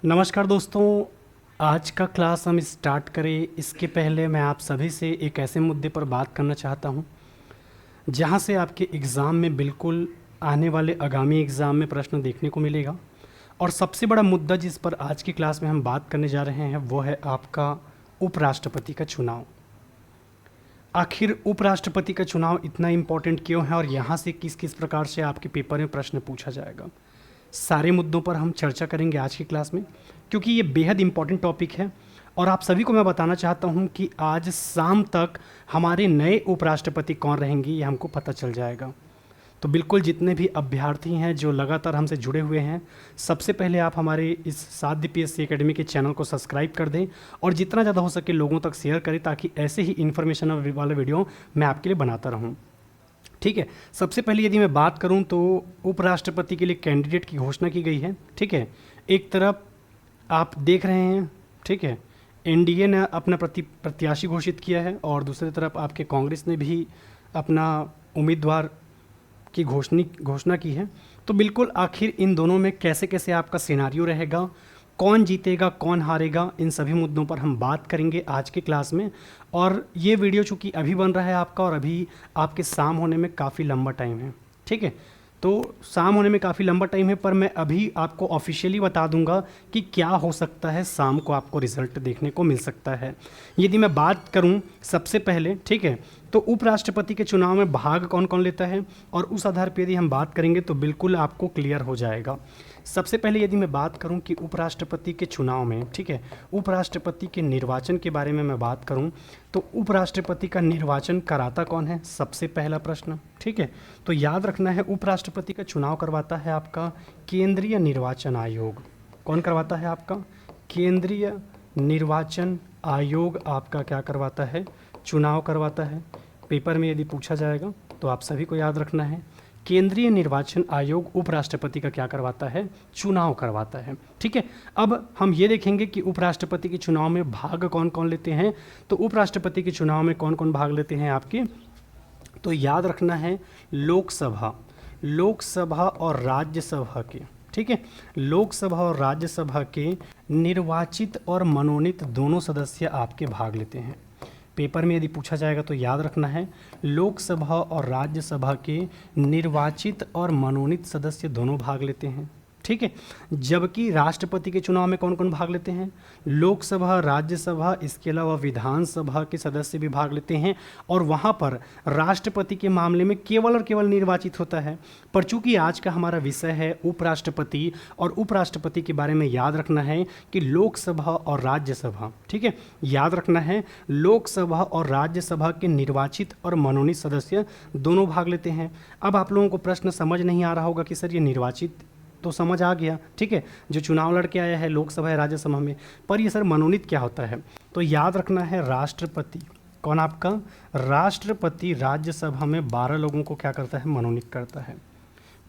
नमस्कार दोस्तों। आज का क्लास हम स्टार्ट करें इसके पहले मैं आप सभी से एक ऐसे मुद्दे पर बात करना चाहता हूं जहां से आपके एग्ज़ाम में बिल्कुल आने वाले आगामी एग्ज़ाम में प्रश्न देखने को मिलेगा। और सबसे बड़ा मुद्दा जिस पर आज की क्लास में हम बात करने जा रहे हैं वो है आपका उपराष्ट्रपति का चुनाव। आखिर उपराष्ट्रपति का चुनाव इतना इम्पोर्टेंट क्यों है और यहाँ से किस किस प्रकार से आपके पेपर में प्रश्न पूछा जाएगा, सारे मुद्दों पर हम चर्चा करेंगे आज की क्लास में, क्योंकि ये बेहद इम्पॉर्टेंट टॉपिक है। और आप सभी को मैं बताना चाहता हूँ कि आज शाम तक हमारे नए उपराष्ट्रपति कौन रहेंगे ये हमको पता चल जाएगा। तो बिल्कुल जितने भी अभ्यर्थी हैं जो लगातार हमसे जुड़े हुए हैं, सबसे पहले आप हमारे इस साध्य PSC एकेडमी के चैनल को सब्सक्राइब कर दें और जितना ज़्यादा हो सके लोगों तक शेयर करें, ताकि ऐसे ही इन्फॉर्मेशन वाले वीडियो मैं आपके लिए बनाता रहूँ। ठीक है, सबसे पहले यदि मैं बात करूं तो उपराष्ट्रपति के लिए कैंडिडेट की घोषणा की गई है। ठीक है, एक तरफ आप देख रहे हैं, ठीक है, एनडीए ने अपना प्रत्याशी घोषित किया है और दूसरी तरफ आपके कांग्रेस ने भी अपना उम्मीदवार की घोषणा की है। तो बिल्कुल आखिर इन दोनों में कैसे कैसे आपका सिनारियो रहेगा, कौन जीतेगा कौन हारेगा, इन सभी मुद्दों पर हम बात करेंगे आज के क्लास में। और ये वीडियो चूँकि अभी बन रहा है आपका और अभी आपके शाम होने में काफ़ी लंबा टाइम है। ठीक है, तो शाम होने में काफ़ी लंबा टाइम है, पर मैं अभी आपको ऑफिशियली बता दूंगा कि क्या हो सकता है, शाम को आपको रिजल्ट देखने को मिल सकता है। यदि मैं बात करूं सबसे पहले, ठीक है, तो उपराष्ट्रपति के चुनाव में भाग कौन कौन लेता है और उस आधार पर यदि हम बात करेंगे तो बिल्कुल आपको क्लियर हो जाएगा। सबसे पहले यदि मैं बात करूं कि उपराष्ट्रपति के चुनाव में, ठीक है, उपराष्ट्रपति के निर्वाचन के बारे में मैं बात करूं तो उपराष्ट्रपति का निर्वाचन कराता कौन है, सबसे पहला प्रश्न। ठीक है, तो याद रखना है उपराष्ट्रपति का चुनाव करवाता है आपका केंद्रीय निर्वाचन आयोग। कौन करवाता है? आपका केंद्रीय निर्वाचन आयोग आपका क्या करवाता है? चुनाव करवाता है। पेपर में यदि पूछा जाएगा तो आप सभी को याद रखना है केंद्रीय निर्वाचन आयोग उपराष्ट्रपति का क्या करवाता है? चुनाव करवाता है। ठीक है, अब हम ये देखेंगे कि उपराष्ट्रपति के चुनाव में भाग कौन कौन लेते हैं। तो उपराष्ट्रपति के चुनाव में कौन कौन भाग लेते हैं आपके, तो याद रखना है लोकसभा और राज्यसभा के, ठीक है, लोकसभा और राज्यसभा के निर्वाचित और मनोनीत दोनों सदस्य आपके भाग लेते हैं। पेपर में यदि पूछा जाएगा तो याद रखना है लोकसभा और राज्यसभा के निर्वाचित और मनोनीत सदस्य दोनों भाग लेते हैं। ठीक है, जबकि राष्ट्रपति के चुनाव में कौन कौन भाग लेते हैं? लोकसभा, राज्यसभा, इसके अलावा विधानसभा के सदस्य भी भाग लेते हैं और वहाँ पर राष्ट्रपति के मामले में केवल और केवल निर्वाचित होता है। पर चूंकि आज का हमारा विषय है उपराष्ट्रपति और उपराष्ट्रपति के बारे में याद रखना है कि लोकसभा और राज्यसभा, ठीक है, याद रखना है लोकसभा और राज्यसभा के निर्वाचित और मनोनीत सदस्य दोनों भाग लेते हैं। अब आप लोगों को प्रश्न समझ नहीं आ रहा होगा कि सर ये निर्वाचित तो समझ आ गया, ठीक है, जो चुनाव लड़के आया है लोकसभा या राज्यसभा में, पर ये सर मनोनीत क्या होता है? तो याद रखना है राष्ट्रपति, कौन आपका? राष्ट्रपति राज्यसभा में 12 लोगों को क्या करता है? मनोनीत करता है।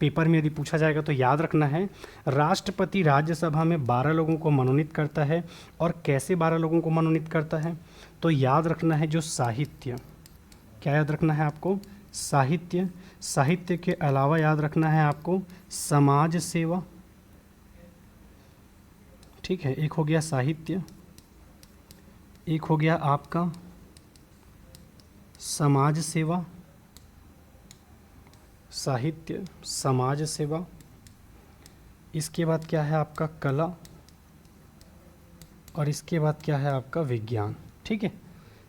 पेपर में यदि पूछा जाएगा तो याद रखना है राष्ट्रपति राज्यसभा में 12 लोगों को मनोनीत करता है। और कैसे 12 लोगों को मनोनीत करता है? तो याद रखना है जो साहित्य, क्या याद रखना है आपको? साहित्य के अलावा याद रखना है आपको समाज सेवा। ठीक है, एक हो गया साहित्य, एक हो गया आपका समाज सेवा, साहित्य, समाज सेवा। इसके बाद क्या है आपका कला और इसके बाद क्या है आपका विज्ञान। ठीक है,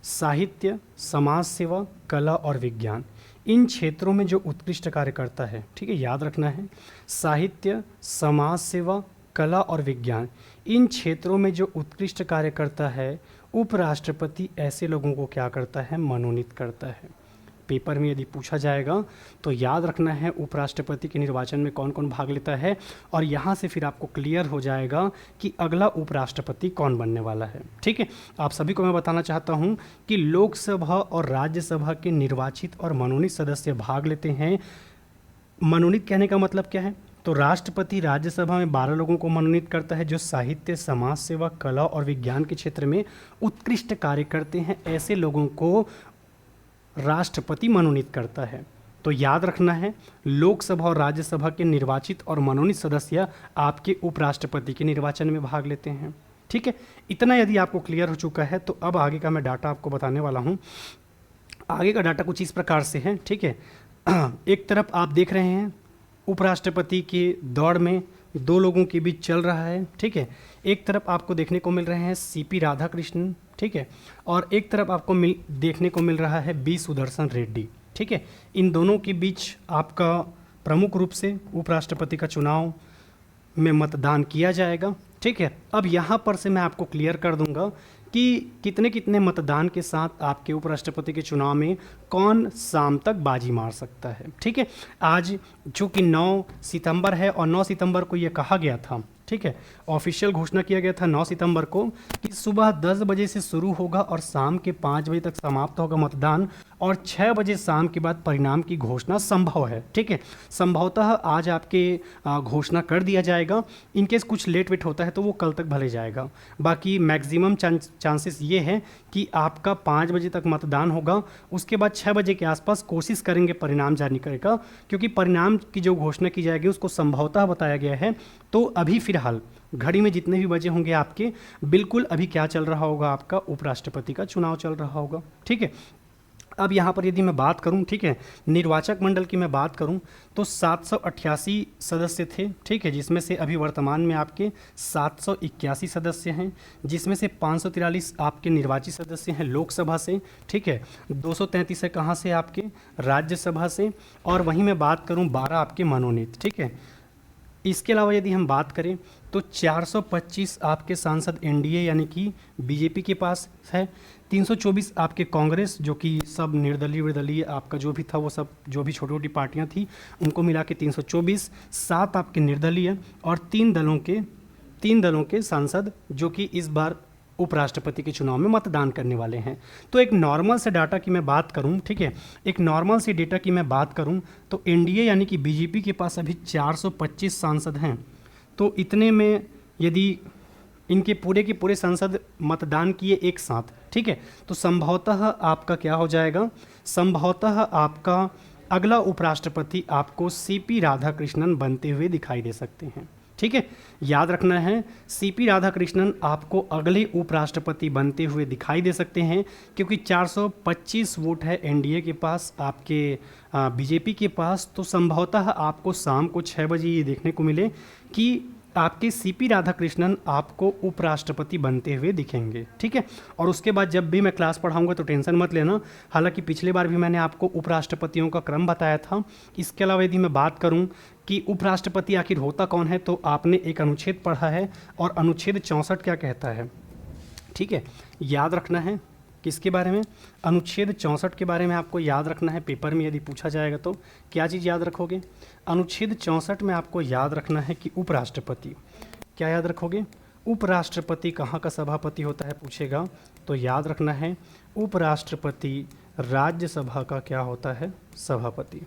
साहित्य, समाज सेवा, कला और विज्ञान, इन क्षेत्रों में जो उत्कृष्ट कार्य करता है, ठीक है, याद रखना है साहित्य, समाज सेवा, कला और विज्ञान, इन क्षेत्रों में जो उत्कृष्ट कार्य करता है उपराष्ट्रपति ऐसे लोगों को क्या करता है? मनोनीत करता है। पेपर में यदि पूछा जाएगा तो याद रखना है उपराष्ट्रपति के निर्वाचन में कौन कौन भाग लेता है और यहाँ से फिर आपको क्लियर हो जाएगा कि अगला उपराष्ट्रपति कौन बनने वाला है। ठीक है, आप सभी को मैं बताना चाहता हूँ कि लोकसभा और राज्यसभा के निर्वाचित और मनोनीत सदस्य भाग लेते हैं। मनोनीत कहने का मतलब क्या है? तो राष्ट्रपति राज्यसभा में 12 लोगों को मनोनीत करता है जो साहित्य, समाज सेवा, कला और विज्ञान के क्षेत्र में उत्कृष्ट कार्य करते हैं, ऐसे लोगों को राष्ट्रपति मनोनीत करता है। तो याद रखना है, लोकसभा और राज्यसभा के निर्वाचित और मनोनीत सदस्य आपके उपराष्ट्रपति के निर्वाचन में भाग लेते हैं। ठीक है, इतना यदि आपको क्लियर हो चुका है तो अब आगे का मैं डाटा आपको बताने वाला हूँ। आगे का डाटा कुछ इस प्रकार से है। ठीक है, एक तरफ आप देख रहे हैं उपराष्ट्रपति के दौड़ में दो लोगों के बीच चल रहा है। ठीक है, एक तरफ आपको देखने को मिल रहे हैं सीपी राधाकृष्णन, ठीक है, और एक तरफ आपको देखने को मिल रहा है बी सुदर्शन रेड्डी। ठीक है, इन दोनों के बीच आपका प्रमुख रूप से उपराष्ट्रपति का चुनाव में मतदान किया जाएगा। ठीक है, अब यहाँ पर से मैं आपको क्लियर कर दूंगा कि कितने कितने मतदान के साथ आपके उपराष्ट्रपति के चुनाव में कौन शाम तक बाजी मार सकता है। ठीक है, आज चूँकि 9 सितंबर है और 9 सितंबर को ये कहा गया था, ठीक है, ऑफिशियल घोषणा किया गया था 9 सितंबर को कि सुबह 10 बजे से शुरू होगा और शाम के 5 बजे तक समाप्त होगा मतदान, और 6 बजे शाम के बाद परिणाम की घोषणा संभव है। ठीक है, संभवतः आज आपके घोषणा कर दिया जाएगा। इनकेस कुछ लेट वेट होता है तो वो कल तक भले जाएगा। बाकी मैक्सिमम चांसेस ये है कि आपका 5 बजे तक मतदान होगा, उसके बाद 6 बजे के आसपास कोशिश करेंगे परिणाम जारी करने का, क्योंकि परिणाम की जो घोषणा की जाएगी उसको संभवतः बताया गया है। तो अभी फिलहाल घड़ी में जितने भी बजे होंगे आपके, बिल्कुल अभी क्या चल रहा होगा, आपका उपराष्ट्रपति का चुनाव चल रहा होगा। ठीक है, अब यहाँ पर यदि मैं बात करूँ, ठीक है, निर्वाचक मंडल की मैं बात करूँ तो 788 सदस्य थे। ठीक है, जिसमें से अभी वर्तमान में आपके 781 सदस्य हैं, जिसमें से 543 आपके निर्वाचित सदस्य हैं लोकसभा से। ठीक है, 233 है कहाँ से, आपके राज्यसभा से, और वहीं मैं बात करूँ 12 आपके मनोनीत। ठीक है, इसके अलावा यदि हम बात करें तो 425 आपके सांसद एनडीए यानी कि बीजेपी के पास है, 324 आपके कांग्रेस जो कि सब निर्दलीय आपका जो भी था वो सब जो भी छोटी छोटी पार्टियां थी उनको मिला के 324, 7 आपके निर्दलीय और 3 दलों के सांसद जो कि इस बार उपराष्ट्रपति के चुनाव में मतदान करने वाले हैं। तो एक नॉर्मल से डाटा की मैं बात करूं, ठीक है, एक नॉर्मल से डेटा की मैं बात करूं तो एनडीए यानी कि बीजेपी के पास अभी 425 सांसद हैं। तो इतने में यदि इनके पूरे के पूरे सांसद मतदान किए एक साथ, ठीक है, तो संभवतः आपका क्या हो जाएगा, संभवतः आपका अगला उपराष्ट्रपति आपको सीपी राधाकृष्णन बनते हुए दिखाई दे सकते हैं। ठीक है, याद रखना है, सीपी राधाकृष्णन आपको अगले उपराष्ट्रपति बनते हुए दिखाई दे सकते हैं, क्योंकि 425 वोट है एनडीए के पास, आपके बीजेपी के पास। तो संभवतः आपको शाम को 6 बजे ये देखने को मिले कि आपके सीपी राधाकृष्णन आपको उपराष्ट्रपति बनते हुए दिखेंगे। ठीक है, और उसके बाद जब भी मैं क्लास पढ़ाऊंगा तो टेंशन मत लेना, हालांकि पिछले बार भी मैंने आपको उपराष्ट्रपतियों का क्रम बताया था। इसके अलावा यदि मैं बात करूं कि उपराष्ट्रपति आखिर होता कौन है, तो आपने एक अनुच्छेद पढ़ा है और अनुच्छेद 64 क्या कहता है। ठीक है, याद रखना है किसके बारे में, अनुच्छेद 64 के बारे में आपको याद रखना है। पेपर में यदि पूछा जाएगा तो क्या चीज़ याद रखोगे, अनुच्छेद 64 में आपको याद रखना है कि उपराष्ट्रपति, क्या याद रखोगे, उपराष्ट्रपति कहाँ का सभापति होता है पूछेगा तो याद रखना है उपराष्ट्रपति राज्यसभा का क्या होता है, सभापति।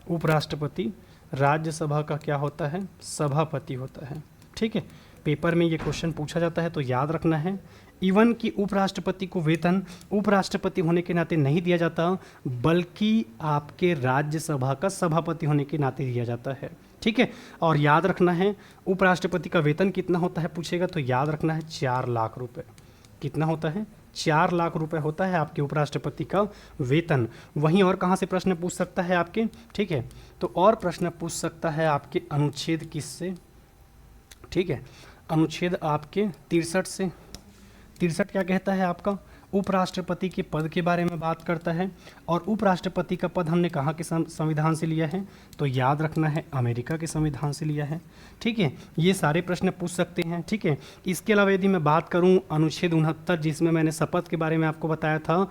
उपराष्ट्रपति राज्यसभा का क्या होता है, सभापति होता है। ठीक है, पेपर में ये क्वेश्चन पूछा जाता है तो याद रखना है। इवन कि उपराष्ट्रपति को वेतन उपराष्ट्रपति होने के नाते नहीं दिया जाता, बल्कि आपके राज्यसभा का सभापति होने के नाते दिया जाता है। ठीक है, और याद रखना है उपराष्ट्रपति का वेतन कितना होता है पूछेगा तो याद रखना है 4 लाख रुपए। कितना होता है, 4 लाख रुपए होता है आपके उपराष्ट्रपति का वेतन। वहीं और कहाँ से प्रश्न पूछ सकता है आपके, ठीक है, तो और प्रश्न पूछ सकता है आपके अनुच्छेद किससे, ठीक है, अनुच्छेद आपके 63 से। 63 क्या कहता है, आपका उपराष्ट्रपति के पद के बारे में बात करता है, और उपराष्ट्रपति का पद हमने कहाँ के संविधान से लिया है, तो याद रखना है अमेरिका के संविधान से लिया है। ठीक है, ये सारे प्रश्न पूछ सकते हैं। ठीक है, इसके अलावा यदि मैं बात करूँ अनुच्छेद 69 जिसमें मैंने शपथ के बारे में आपको बताया था,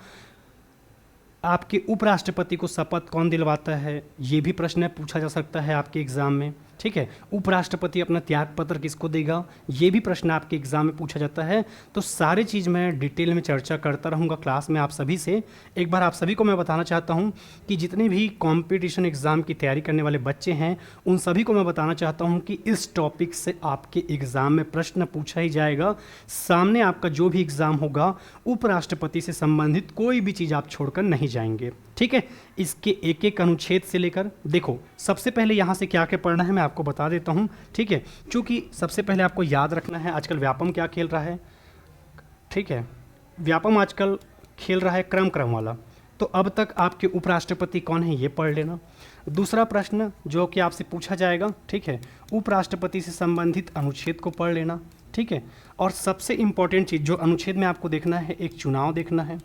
आपके उपराष्ट्रपति को शपथ कौन दिलवाता है, ये भी प्रश्न पूछा जा सकता है आपके एग्ज़ाम में। ठीक है, उपराष्ट्रपति अपना त्याग पत्र किसको देगा, ये भी प्रश्न आपके एग्जाम में पूछा जाता है। तो सारी चीज़ मैं डिटेल में चर्चा करता रहूँगा क्लास में आप सभी से। एक बार आप सभी को मैं बताना चाहता हूँ कि जितने भी कंपटीशन एग्ज़ाम की तैयारी करने वाले बच्चे हैं उन सभी को मैं बताना चाहता हूँ कि इस टॉपिक से आपके एग्ज़ाम में प्रश्न पूछा ही जाएगा। सामने आपका जो भी एग्ज़ाम होगा उपराष्ट्रपति से संबंधित कोई भी चीज़ आप छोड़कर नहीं जाएंगे। ठीक है। इसके एक एक अनुच्छेद से लेकर, देखो सबसे पहले यहाँ से क्या क्या पढ़ना है मैं आपको बता देता हूँ, ठीक है। चूँकि सबसे पहले आपको याद रखना है आजकल व्यापम क्या खेल रहा है, ठीक है। व्यापम आजकल खेल रहा है क्रम वाला। तो अब तक आपके उपराष्ट्रपति कौन है ये पढ़ लेना। दूसरा प्रश्न जो कि आपसे पूछा जाएगा, ठीक है, उपराष्ट्रपति से संबंधित अनुच्छेद को पढ़ लेना, ठीक है। और सबसे इम्पॉर्टेंट चीज़ जो अनुच्छेद में आपको देखना है, एक चुनाव देखना है,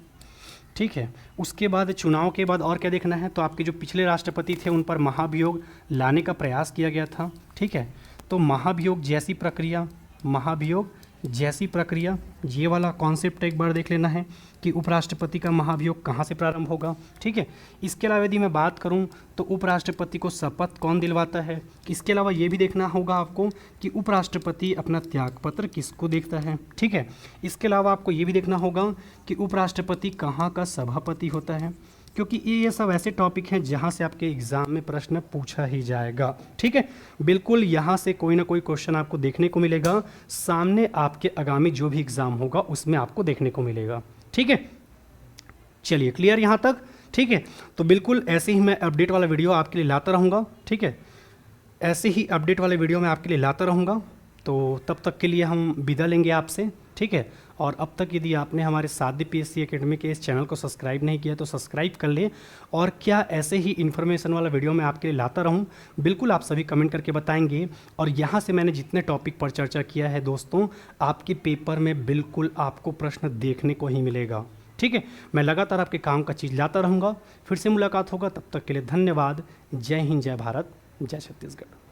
ठीक है। उसके बाद चुनाव के बाद और क्या देखना है, तो आपके जो पिछले राष्ट्रपति थे उन पर महाभियोग लाने का प्रयास किया गया था, ठीक है। तो महाभियोग जैसी प्रक्रिया, महाभियोग जैसी प्रक्रिया, ये वाला कॉन्सेप्ट एक बार देख लेना है कि उपराष्ट्रपति का महाभियोग कहाँ से प्रारंभ होगा, ठीक है। इसके अलावा यदि मैं बात करूँ तो उपराष्ट्रपति को शपथ कौन दिलवाता है। इसके अलावा ये भी देखना होगा आपको कि उपराष्ट्रपति अपना त्यागपत्र किसको देखता है, ठीक है। इसके अलावा आपको ये भी देखना होगा कि उपराष्ट्रपति कहाँ का सभापति होता है, क्योंकि ये सब ऐसे टॉपिक हैं जहाँ से आपके एग्ज़ाम में प्रश्न पूछा ही जाएगा, ठीक है। बिल्कुल यहाँ से कोई ना कोई क्वेश्चन आपको देखने को मिलेगा, सामने आपके आगामी जो भी एग्ज़ाम होगा उसमें आपको देखने को मिलेगा, ठीक है। चलिए क्लियर यहाँ तक, ठीक है। तो बिल्कुल ऐसे ही मैं अपडेट वाला वीडियो आपके लिए लाता रहूँगा, ठीक है। ऐसे ही अपडेट वाले वीडियो मैं आपके लिए लाता रहूँगा। तो तब तक के लिए हम विदा लेंगे आपसे, ठीक है। और अब तक यदि आपने हमारे साध्य PSC एकेडमी के इस चैनल को सब्सक्राइब नहीं किया तो सब्सक्राइब कर लें। और क्या ऐसे ही इन्फॉर्मेशन वाला वीडियो मैं आपके लिए लाता रहूं, बिल्कुल आप सभी कमेंट करके बताएंगे। और यहाँ से मैंने जितने टॉपिक पर चर्चा किया है दोस्तों, आपके पेपर में बिल्कुल आपको प्रश्न देखने को ही मिलेगा, ठीक है। मैं लगातार आपके काम का चीज़ लाता रहूँगा। फिर से मुलाकात होगा, तब तक के लिए धन्यवाद। जय हिंद, जय भारत, जय छत्तीसगढ़।